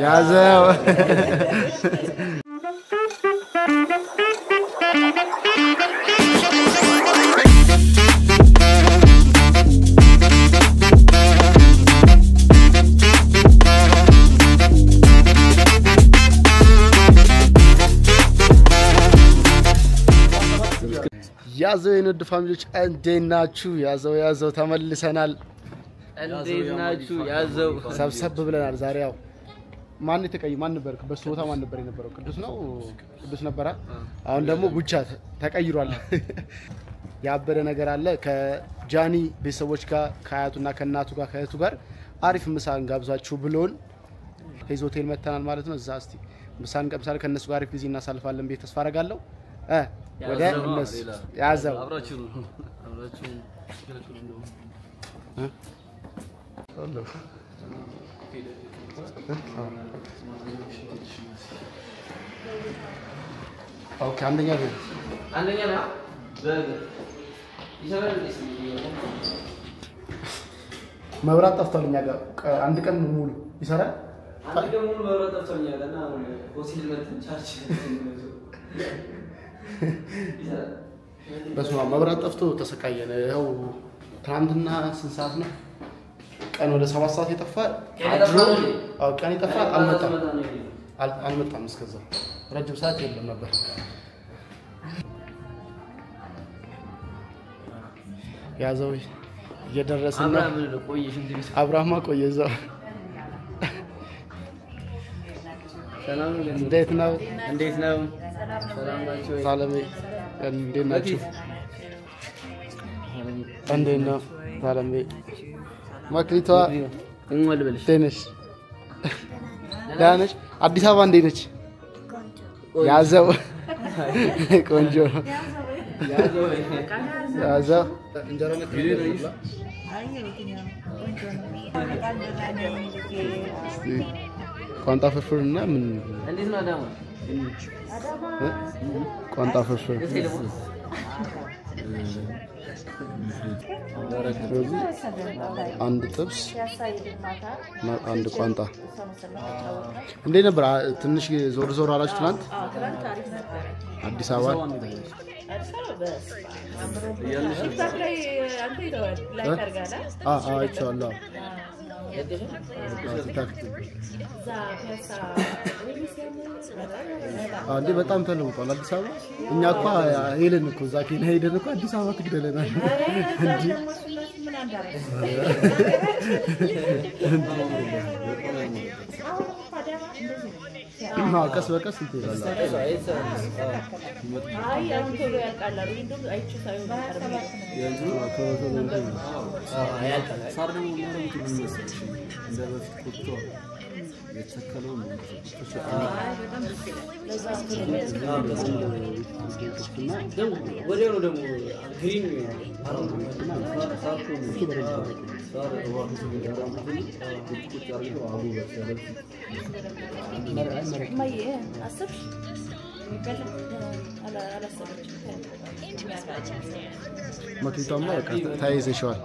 ያዘው ያዘው የነድ ፋሚሊዎች እንዴት ናችሁ? ያዘው ተመልሰናል። እንዴት ናችሁ? ያዘው ሰብሰብ ብለናል። ዛሬ ያው ማን ተቀይ ማን ነበር? በስጦታ ማን ነበር የነበረው? ቅዱስ ነበር። አሁን ደግሞ ጉቻ ተቀይሯል። ያበረ ነገር አለ። ከጃኒ ቤተሰቦች ጋር ከአያቱና ከእናቱ ጋር ከእህቱ ጋር አሪፍ ምሳን ጋብዛችሁ ብሎን ሄዝ ሆቴል መተናል ማለት ነው። እዛ እስቲ ምሳን ቀምሳል ከነሱ ጋር አሪፍ ጊዜ እናሳልፋለን ብዬ ተስፋ አደርጋለሁ። ወደ እነሱ ያዘው አብራችሁ ኦኬ አንደኛ ነው መብራት ጠፍቷል። እኛ ጋር አንድ ቀን ሙሉ ይሰራል። አንድ ቀን ሙሉ መብራት ጠፍቷል። እኛ ጋር እና ሆቴል መጥተን ቻርጅ በስመ አብ መብራት ጠፍቶ ተሰቃየን። ይኸው ትናንትና ስንት ሰዓት ነው? ቀን ወደ 7 ሰዓት የጠፋ አድሮ ቀን የጠፋ አልመጣም። እስከዛ ረጅም ሰዓት የለም ነበር። ያዘው እየደረስን ነው። አብራማ ቆየዛው ሰላም እንዴት ነው? ሰላም ናችሁ? ሳለሜ እንዴት ናችሁ? እንዴት ነው? ሳለሜ ማክሊቷ እንወልበልሽ ቴነሽ ዳነሽ አዲስ አበባ እንዴት ነች? ያዘው ቆንጆ ያዘው እንጀራ ነክ ቋንጣ ፍርፍርና ምን እንዴት ነው አዳማ? ቋንጣ ፍርፍር አንድ ጥብስ አንድ ቋንጣ። እንዴት ነበር? ትንሽ ዞር አላችሁ ትናንት አዲስ አበባ? አይቼዋለሁ። አንዴ በጣም ተለውጧል አዲስ አበባ። እኛ እኮ ሄለን እኮ እዛ ኬንያ ሄደን እኮ አዲስ አበባ ትግደለናል እንዴ? ቀስ በቀስ እንትን ይላል። አይ አሁን ቶሎ ያልቃላሉ እንደውም አይቹ ሳይሆን ማክሊቷማ በቃ ታይዘሽዋል።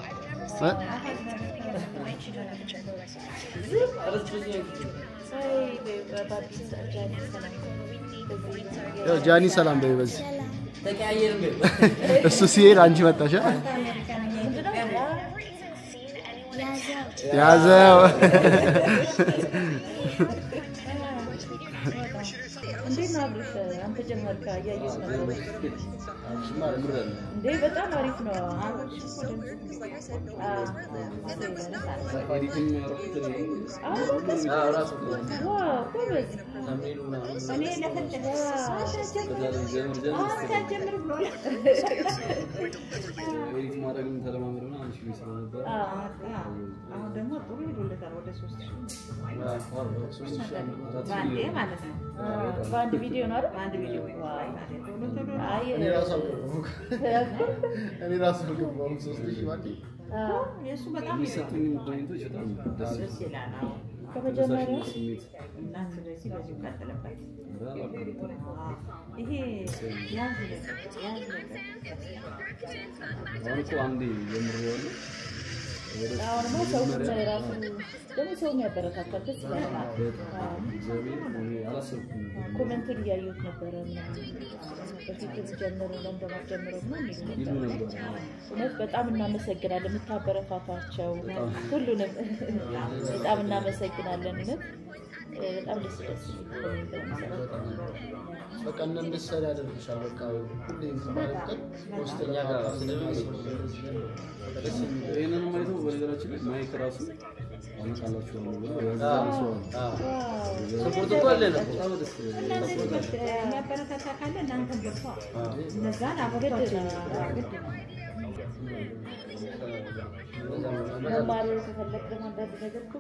ጃኒ ሰላም በይ። በዚህ እሱ ሲሄድ አንቺ መጣሽ። ያዘው እንዴት ነው አብርሽ? አንተ ጀመርካ ያየው ነበር እንዴ? በጣም አሪፍ ነው። በአንድ ቪዲዮ ነው አይደል? በአንድ ቪዲዮ እኔ ራሱ ገባው 3000 ባዲ የሱ በጣም የሚሰጡኝ ፖይንቶች በጣም ደስ ይላል። ከመጀመሪያው እና ስለዚህ በዚህ ቀጥለበት ይሄ ያዝ ነገር አሁን እኮ አንዴ የምሬው አሁንማ ሰው ራሱ ደግሞ ሰው የሚያበረታታል ደስ ይላል። ኮሜንቱን እያየሁት ነበረ በፊት ጀምሮ እንደማትጀምረው ነው የሚለው እውነት በጣም እናመሰግናለን የምታበረታቷቸው ሁሉንም በጣም እናመሰግናለን እውነት በጣም ደስ በቃ እንደምትሰራ ያደርግሻል በቃ ሁሌ ማለት ወስተኛ ጋር ይሄንን ማለት ነው በነገራችን ላይ ማይክ ራሱ አመጣላችሁ ነው ሰፖርት እኮ አለ ነው የሚያበረታታ ካለ እናንተም ገብቷ እነዛን አበረታታችሁ መማር ከፈለክ ደግሞ አንዳንድ ነገር እኮ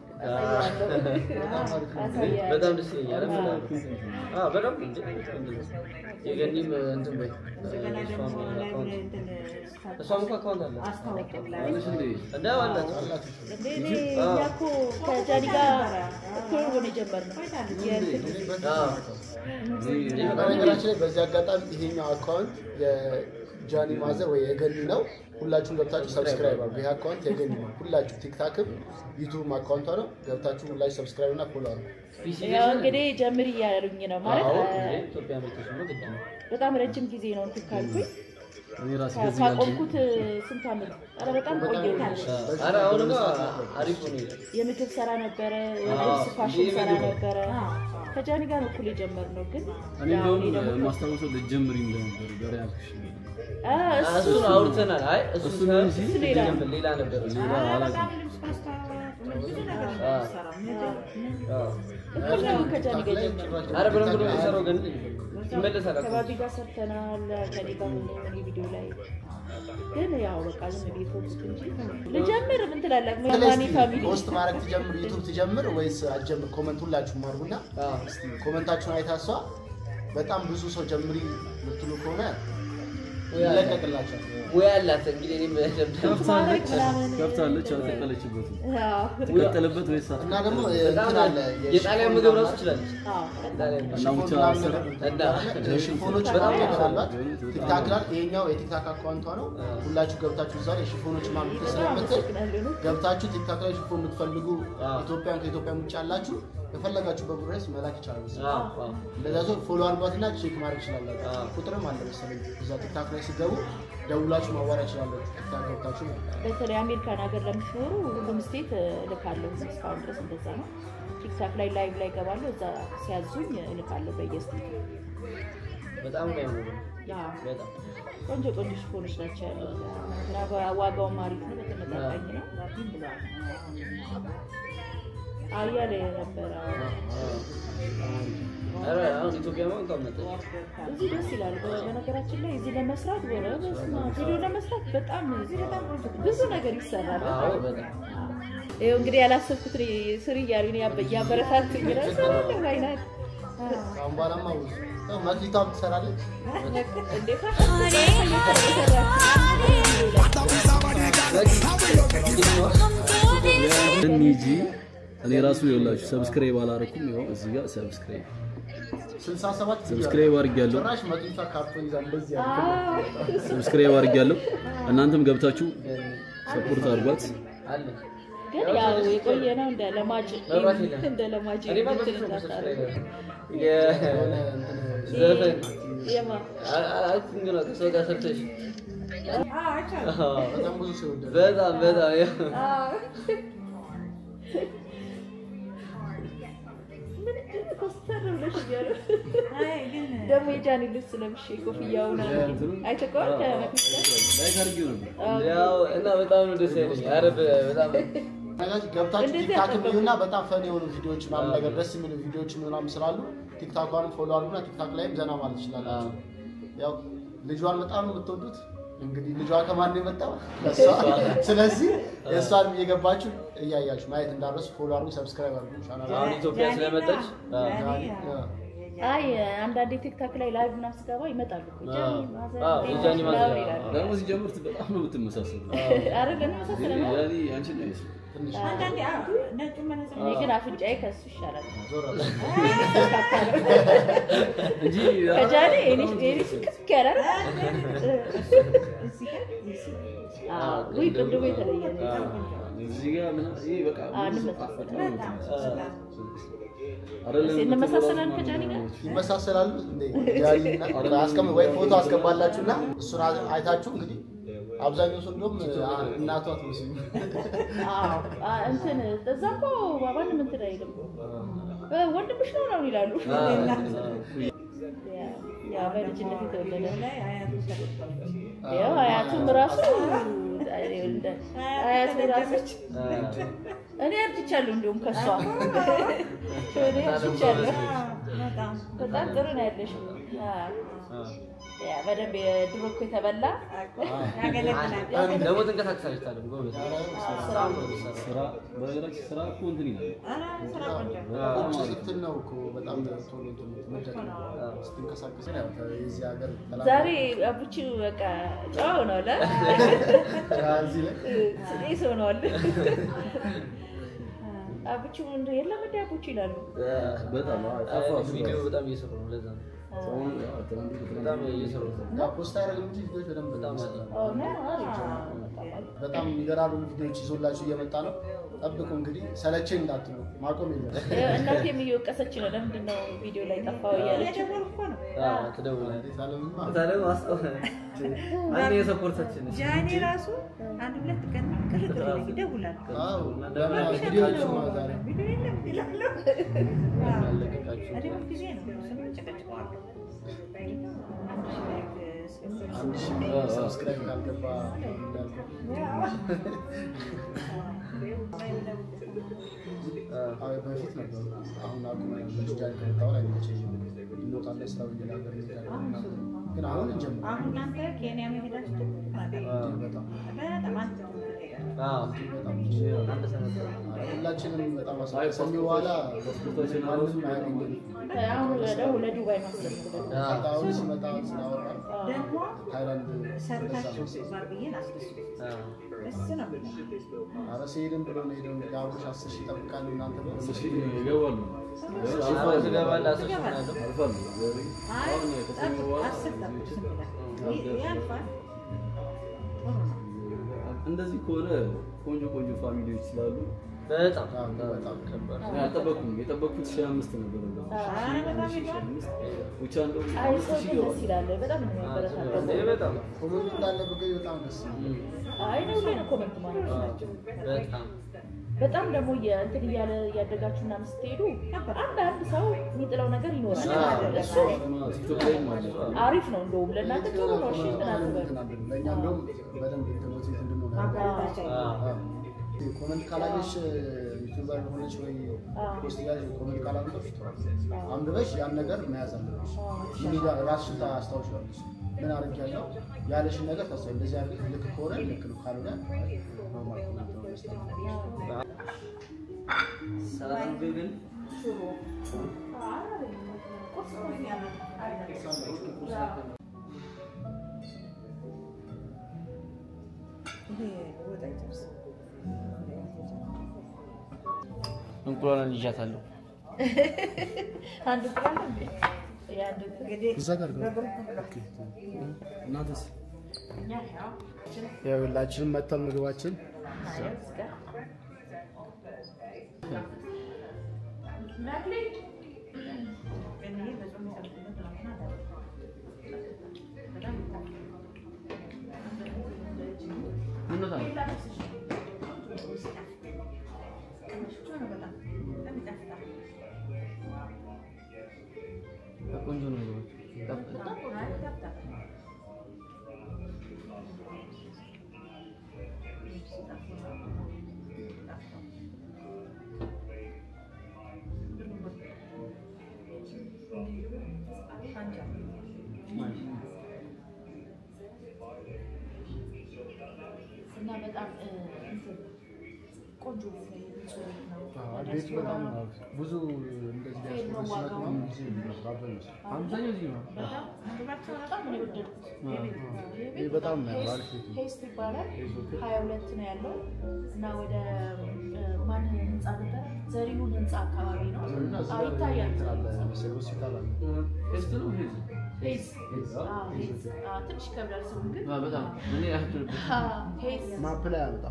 በጣም ደስ ይላል በጣም የገኒም እንትን በይ እሷም እኮ አካውንት አለ እንደው አላት ያኮ ከጃኒ ጋር እኩል ሆነ የጀመርነው በነገራችን ላይ በዚህ አጋጣሚ ይሄኛው አካውንት የጃኒ ማዘር ወይ የገኒ ነው ሁላችሁም ገብታችሁ ሰብስክራይብ አድርጉ። ይሄ አካውንት የገኒ ነው። ሁላችሁ ቲክታክም ዩቲዩብ አካውንት ነው። ገብታችሁ ሁላችሁ ሰብስክራይብ እና ፎሎ አድርጉ። ያው እንግዲህ ጀምሪ ያሉኝ ነው ማለት ኢትዮጵያ ቤተሰብ ነው ግድ ነው። በጣም ረጅም ጊዜ ነው እንትን ካልኩኝ እኔ ራሴ ከዚህ ካቆምኩት ስንት አመት አረ በጣም ቆየሁ። አረ አሁንማ አሪፍ ነው። የምግብ ሰራ ነበረ የልብስ ፋሽን ሰራ ነበረ ከጃኒ ጋር እኩል የጀመርነው ግን እኔ ደግሞ ማስታወሰው ለጀምሪ እንደነበር በሪያክሽ እሱ አውርተናል። አይ እሱ ሌላ ነበር ከጃኒ ጋር ጀመርነው አረ በደንብ ነው የሰራው ግን ይመለሳል ከባቢ ጋር ሰርተናል ከኔ ጋር ሆነ ቪዲዮ ላይ ግን ያው በቃ ዝም ብዬ ፎቶስ እንጂ ልጀምር ምን ትላለህ ማማኒ ፋሚሊ ፖስት ማድረግ ትጀምር ዩቲዩብ ትጀምር ወይስ አትጀምር ኮሜንት ሁላችሁም አድርጉና እስቲ ኮሜንታችሁን አይታሷ በጣም ብዙ ሰው ጀምሪ ምትሉ ከሆነ ይለቀቅላችሁ ወይ አላት እንግዲህ እኔም ከፍታለች አልተቀለችበት ትቀጥልበት ወይስ እና ደግሞ እንትን አለ የጣሊያን ምግብ ራሱ ይችላል እና ሽፎኖች በጣም ያቀራላት ቲክታክ ላይ ይሄኛው የቲክታክ አካውንቷ ነው ሁላችሁ ገብታችሁ ዛሬ ሽፎኖች ማምጣት ስለምትል ገብታችሁ ቲክታክ ላይ ሽፎን የምትፈልጉ ኢትዮጵያን ከኢትዮጵያ ውጭ ያላችሁ በፈለጋችሁ በብሬስ መላክ ይችላል እንደዛ ሰው ፎሎ አድርጓትና ቼክ ማድረግ ይችላል ቁጥርም አለ መሰለኝ እዛ ቲክታክ ላይ ሲገቡ ደውላችሁ ማዋራ ይችላል ቲክታክ ገብታችሁ በተለይ አሜሪካን ሀገር ለምትኖሩ ሁሉም ስቴት ልካለሁ እስካሁን ድረስ እንደዛ ነው ቲክታክ ላይ ላይቭ ላይ ገባለሁ እዛ ሲያዙኝ ልካለሁ በየስቴት በጣም ላይ ነው ያ በጣም ቆንጆ ቆንጆ ሽፎኖች ናቸው ያሉት ዋጋው አሪፍ ነው በተመጣጣኝ ነው ብሏል አያለ ነበር አረ አሁን ኢትዮጵያ ማን ተመጣጣ እዚህ ደስ ይላል በነገራችን ላይ እዚህ ለመስራት ቪዲዮ ለመስራት በጣም ብዙ ነገር ይሰራል አዎ በጣም ይሄ እንግዲህ ያላሰብኩት ስሪ ያሉኝ ያበረታቱኝ ነው ባይናት አምባራማ ነው ማክሊታም ትሰራለች እንዴት እንጂ እኔ ራሱ ይኸውላችሁ ሰብስክራይብ አላረኩም ይኸው እዚህ ጋር ሰብስክራይብ 67 ሰብስክራይብ አድርጌያለሁ ጭራሽ ማክሊታ ካርቶን ይዛል እንደዚህ ያለው ሰብስክራይብ አድርጌያለሁ እናንተም ገብታችሁ ሰፖርት አድርጓት አለ ግን ያው የቆየ ነው እንደ ለማጅ እኔ ዘፈን የማ አትንገና ከሰው ጋር ሰርተሽ በጣም ብዙ ሰው በጣም ኮስተር ብለሽ ይያሉ ደግሞ የጃኒ ልብስ ለምሽ ኮፍያው ነው አይተቀው ላይ ታርጊው ነው ያው እና በጣም ደስ ይለኛል አረ በጣም ገብታችሁ ቲክታክ ቢዩና በጣም ፈን የሆኑ ቪዲዮዎች ምናምን ነገር ደስ የሚሉ ቪዲዮዎች ምናምን ስላሉ ቲክታኳንም ፎሎ አድርጉና ቲክታክ ላይም ዘና ማለት ይችላልላችሁ ያው ልጇን በጣም ነው የምትወዱት እንግዲህ ልጇ ከማን ነው የመጣው ስለዚህ የሷን እየገባችሁ እያያችሁ ማየት እንዳረሱ ፎሎ አድርጉ ሰብስክራይብ አድርጉ ቻናል አሁን ኢትዮጵያ ስለመጣች አይ አንዳንዴ ቲክታክ ላይ ላይቭ ምናምን ስገባ ይመጣሉ ጃኒ ማዘር ደግሞ ሲጀምር በጣም ነው የምትመሳሰለው አረ ለምን ነው ያኒ አንቺ ነው እሱ አንዳንዴ ነጭ መነጽር እኔ ግን አፍንጫዬ ከሱ ይሻላል እንጂ ከጃኒ እኔ ስክክ ያላል ወይ ቅድሙ የተለየ ነው እዚህ ጋር ምን ይሄ በቃ እንመሳሰላለን ከጃኒ ጋር ይመሳሰላሉ እንዴ? ጃኒና አስቀም ወይ ፎቶ አስገባላችሁና እሱን አይታችሁ እንግዲህ አብዛኛው ሰው እንደውም እናቷ ትመስሉ እንትን እዛ እኮ ባባን ምን ትዳይልም ወንድምሽ ነው ይላሉ። ያ በልጅነት የተወለደ ያው አያቱም ራሱ አያቱ ራሱ እኔ አርጅቻለሁ እንደውም ከሷ እኔ አርጅቻለሁ። በጣም ጥሩ ነው ያለሽ። ያ በደንብ የድሮ እኮ የተበላ ያገለግላል። ደግሞ ተንቀሳቅሳለች ታዲያ ጎበዝ ስራ በነገራችን ስራ እኮ እንትን ይላል። ስራ ቆንጆ እንትን ነው እኮ በጣም ቶሎ መደረግ ስትንቀሳቀስ ነው የዚህ ሀገር ዛሬ አቡቹ በቃ ጫው ነው አለ እዚህ ላይ ሰው ነው አለ አቡቹ እንደ የለም እንደ አቡቹ ይላሉ። በጣም ቪዲዮ በጣም እየሰሩ ነው ለዛ ነው በጣም እየሰሩ ነው። ፖስት አደረግን እንጂ ቪዲዮች በደንብ በጣም የሚገራሩ ቪዲዮች ይዞላችሁ እየመጣ ነው። ጠብቁ እንግዲህ ሰለቸኝ እንዳትሉ ማቆም የለም። እናቴም እየወቀሰች ነው ለምንድን ነው ቪዲዮ ላይ ጠፋው እያለች ነው። ትደውላለች ሳለምማ ታዲያ ማስጠው አንዴ የሰፖርታችን ጃኒ ራሱ አንድ ሁለት ቀን ቅርቅር ይደውላል። አዎ ቪዲዮቹ ዛሬ ቪዲዮ የለም ይላሉ። አለቀቃችሁ አዲስ ጊዜ ነው ሰምቼ ጨቀጭቀዋል። አንድ ሺህ ሰብስክራይብ ካልገባ አዎ በፊት ነበር። አሁን አቁመን ጃኒ ከመጣሁ ላይ ነው እንወጣለን ስራው እየላገር ግን አሁን እንጀምር። አሁን እናንተ ኬንያ መሄዳችሁ በጣም አንድ ሰነድ ሁላችንም በጣም አሳሰኝ በኋላ ስፖርታችን ማንም አያገኝም። አሁን ለዱባይ ማስለኝ አሁን ሲመጣ ስናወራ ደግሞ ታይላንድ ሰርታችሁ ባርብዬን አስደስቱ። ደስ ነው የሚለው። ኧረ ሲሄድም ብሎ ነው ሄደው የአብሮሽ 10 ሺህ ይጠብቃሉ እናንተ ነው ይገባሉ። ትገባለህ አስሽናለሁ አልፋሉ አሁን እንደዚህ ከሆነ ቆንጆ ቆንጆ ፋሚሊዎች ስላሉ በጣም ከባድ ያጠበቁም የጠበቁት 1500 ነበር ነው። ብቻ እንደው አይሶ ደስ ይላል። በጣም ነው የሚያበረታታው። በጣም ኮሜንት እንዳለ በገኝ በጣም ደስ ይላል። አይ ነው ለነ ኮሜንት ማለት ናቸው። በጣም ደግሞ እንትን እያለ ያደጋችሁና ስትሄዱ አንድ ሰው የሚጥለው ነገር ይኖራል። እሱ ቲክቶክ ላይ ማለት አሪፍ ነው እንደውም ለእናንተ ጥሩ ነው። እሺ ለእኛ እንደውም በደንብ ሞቲቬት እንድንሆን ኮሜንት ካላገሽ ዩቲዩበር ሆነሽ ወይ ፖስት ያለሽ ኮሜንት ካላገሽ አንብበሽ ያን ነገር መያዝ አለብሽ። ምን ራስሽ ታስታውሻለሽ። ምን አድርጊያለሁ ያለሽን ነገር ታስታውሽ። እንደዚህ አድርገሽ ልክ ከሆነ ልክ ነው ካልሆነ ኖርማል ኮሜንት ነው መስጠት። ሰላም ቢብል እንቁላል ይዣታለሁ። አንድ ፕላን እንዴ ያንዱ እዛ ጋር ነው። እናንተስ ያው ሁላችንም መጥተን ምግባችን ቆንጆ ነው። እና በጣም ቆንጆ ነው። ቤት በጣም ብዙ እንደዚህ ያስፈልጋል ነው ብዙ ይመስላል። አብዛኛው እዚህ ነው። በጣም ነው የወደድኩት። ይሄ በጣም ነው አሪፍ ነው። ቴስት ይባላል 22 ነው ያለው እና ወደ ማን ህንጻ ነበር? ዘሪሁን ህንጻ አካባቢ ነው። ይታያል። ሆስፒታል አለ። እሱ ነው ሄዝ ሄዝ ትንሽ ከብዳል ስሙ ግን በጣም እኔ አህዱ ሄዝ ማፕ ላይ አመጣ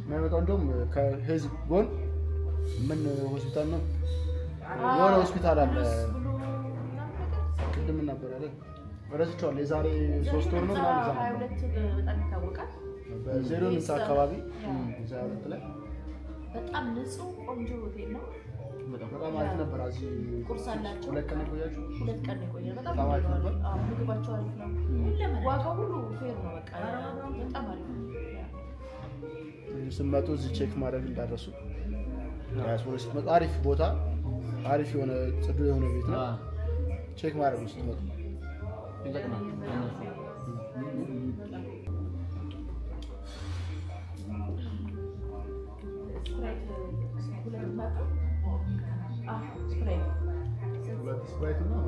የሚያመጣው እንደውም ከህዝብ ጎን ምን ሆስፒታል ነው የሆነ ሆስፒታል አለ ቅድም ነበር አይደል ረስቼዋለሁ የዛሬ 3 ወር ነው ማለት ነው 22 በጣም ይታወቃል በዜሮ ህንጻ አካባቢ እዛ ላይ በጣም ንጹህ ቆንጆ ሆቴል ነው በጣም አሪፍ ነበር እዚህ ቁርስ አላቸው 2 ቀን ቆያችሁ 2 ቀን ቆየ በጣም አሪፍ ነበር ምግባቸው አሪፍ ነው ዋጋው ሁሉ ፌር ነው በቃ በጣም አሪፍ ነው ስመጡ እዚህ ቼክ ማድረግ እንዳደረሱ ያስወርስ ስትመጣ አሪፍ ቦታ አሪፍ የሆነ ጽዱ የሆነ ቤት ነው ቼክ ማድረግ ነው ስትመጡ ይጠቅማል ስፕራይት ነው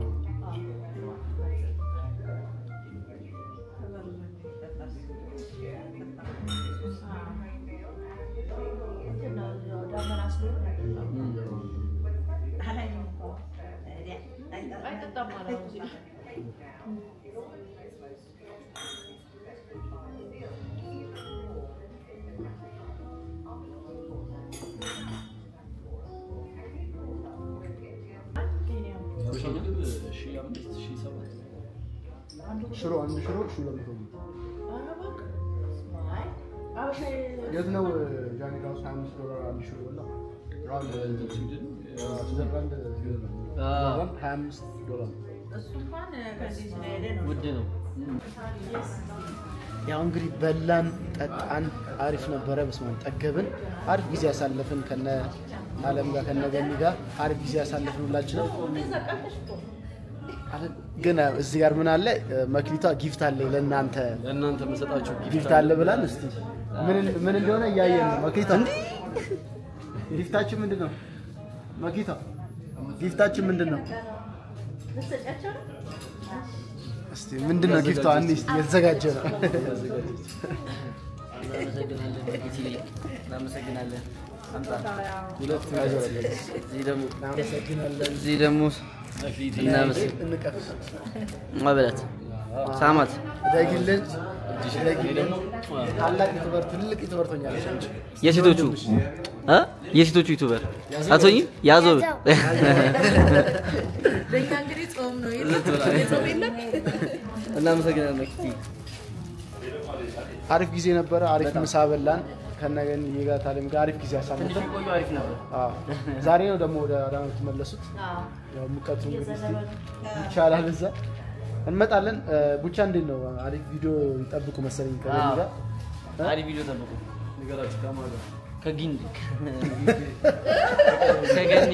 ሽሮ አንድ ሽሮ ለምቶ የት ነው ጃኒካው $25 አንድ ሽሮ ነው ራውንድ ስዊድን ስዊዘርላንድ $25 እሱማን ከዚህ ነው ውድ ነው ያው እንግዲህ በላን ጠጣን አሪፍ ነበረ በስማን ጠገብን አሪፍ ጊዜ ያሳለፍን ከነ ዓለም ጋር ከነ ገኒ ጋር አሪፍ ጊዜ ያሳለፍን ሁላችንም ግን እዚህ ጋር ምን አለ መክሊቷ ጊፍት አለ ለእናንተ መሰጣችሁ ጊፍት አለ ብላን እስቲ ምን እንደሆነ ያያየን ነው መክሊቷ ጊፍታችን ምንድነው መክሊቷ ጊፍታችን ምንድነው እስቲ ምንድነው ጊፍቷ አንዴ እስቲ የተዘጋጀ ነው እናመሰግናለን ሁለት ያዘው እዚህ ደግሞ ማበላት ሳማት ደግልን ታላቅ ዩቲዩበር ትልቅ ዩቲዩበር ሆኛለሽ እንጂ የሴቶቹ ዩቲዩበር አቶኝ ያዘው ለኛ እንግዲህ ጾም ነው የጾም የለም እናመሰግናለን አሪፍ ጊዜ ነበረ አሪፍ ምሳ በላን ከነገን ይጋታለም ጋር አሪፍ ጊዜ አሳልፈን አሪፍ ነበር ዛሬ ነው ደግሞ ወደ አዳማ ተመለሱት ያው ሙቀቱ እንግዲህ ይቻላል እዛ እንመጣለን ቡቻ እንዴት ነው አሪፍ ቪዲዮ ይጠብቁ መሰለኝ ከገኒ ጋር አሪፍ ቪዲዮ ጠብቁ ንገራችሁ ካማጋ ከገኒ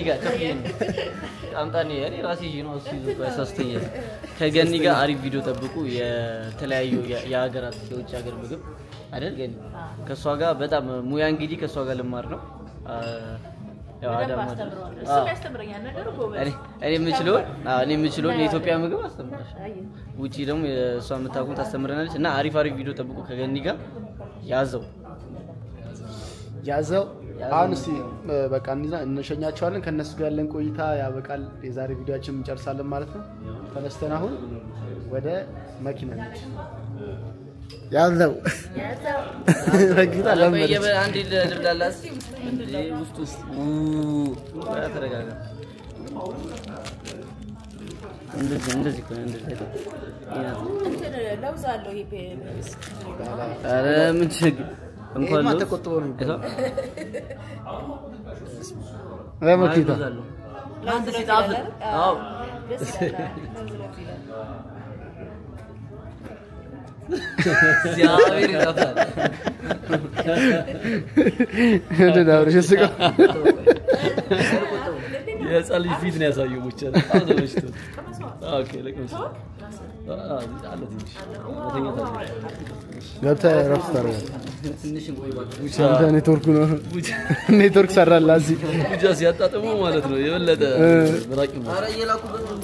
ጋር አምጣኔ እኔ ራሴ ነው እሱ ያሳስተኛ ከገኒ ጋር አሪፍ ቪዲዮ ጠብቁ የተለያዩ የሀገራት የውጭ ሀገር ምግብ አይደል ገኒ ከሷ ጋር በጣም ሙያ እንግዲህ ከሷ ጋር ልማር ነው ያው አዳማ እሱ ያስተምረኛል ነገር ጎበዝ እኔ የምችለው የኢትዮጵያ ምግብ አስተምራሽ ውጪ ደግሞ እሷ የምታውቁን ታስተምረናለች እና አሪፍ ቪዲዮ ጠብቁ ከገኒ ጋር ያዘው አሁን እስቲ በቃ እንሸኛቸዋለን ከነሱ ጋር ያለን ቆይታ ያበቃል የዛሬ ቪዲዮአችን እንጨርሳለን ማለት ነው ተነስተን አሁን ወደ መኪና ነች ያዘው ረግጣ ለምን አንዴ ልብላላስ ውስጥ ተረጋጋ እንደዚህ ለውዝ አለው ይሄ ኧረ ምን ችግር እንኳን ነው ተቆጥበው ነው ለመኪና አንተ ሲጣፍ አዎ ሲያወር ይጣፋል እንዴት ነው እሺ የህፃን ልጅ ፊት ነው ያሳየው ብቻ አዘበሽቶ ኦኬ ለቀምስ አለ ትንሽ ገብተህ ረፍት ታደርጋለህ ትንሽ እንቆይባችሁ ብቻ ኔትወርክ ነው ኔትወርክ ሰራላ እዚህ ብቻ ሲያጣጥመው ማለት ነው የበለጠ በራቂ ነው ኧረ እየላኩበት ነው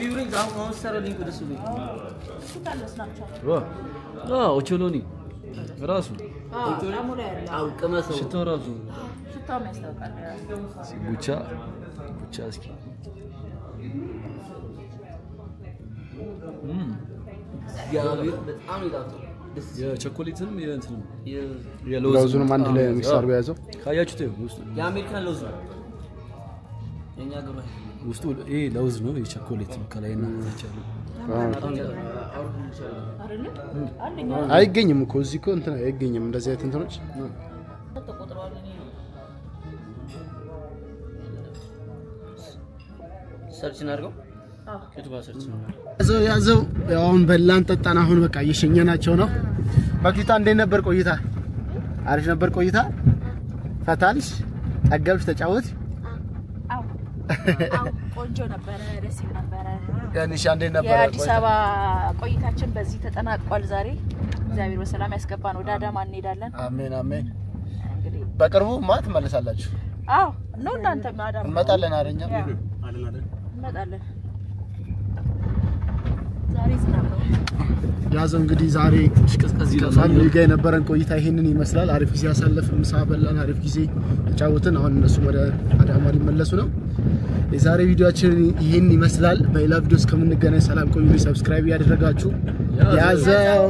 ቢውሪንግ አሁን ሰራልኝ ወደሱ ነው እሱ ካለስናቸው ኦቾሎኒ ራሱ አሞላ ያለ አውቀመሰው ሽታው ራሱ ሽታው ያስታውቃል ብቻ እስኪ ያው በጣም ይጣፍጣል የቸኮሌትም የእንትንም ለውዙንም አንድ ላይ ሚክስ አድርጎ ያዘው ካያችሁት ውስጡ የአሜሪካን ለውዝ ነው የኛ ገባ ውስጡ ይሄ ለውዝ ነው የቸኮሌት ከላይና ታች ያለው አይገኝም እኮ እዚህ እኮ እንትን አይገኝም እንደዚህ አይነት እንትኖች ሰርች እናድርገው ያዘው አሁን በላን ጠጣን አሁን በቃ እየሸኘናቸው ነው በቂታ እንዴት ነበር ቆይታ አሪፍ ነበር ቆይታ ፈታልሽ ጠገብሽ ተጫወት አው ቆንጆ ነበር ደስ ይል ነበር ያንሽ እንዴት ነበር የአዲስ አበባ ቆይታችን በዚህ ተጠናቋል ዛሬ እግዚአብሔር በሰላም ያስገባን ወደ አዳማ እንሄዳለን አሜን አሜን እንግዲህ በቅርቡ ማት መለሳላችሁ አው ነው እናንተ አዳማ እንመጣለን አረኛ እንመጣለን ዛሬ ዝናብ ነው ያዘው እንግዲህ ዛሬ ከፋሚሊ ጋር የነበረን ቆይታ ይሄንን ይመስላል አሪፍ ጊዜ ያሳለፍን ምሳ በላን አሪፍ ጊዜ ተጫወትን አሁን እነሱ ወደ አዳማ ሊመለሱ ነው የዛሬ ቪዲዮአችን ይሄን ይመስላል በሌላ ቪዲዮ እስከምንገናኝ ሰላም ቆዩ ሰብስክራይብ ያደረጋችሁ ያዘው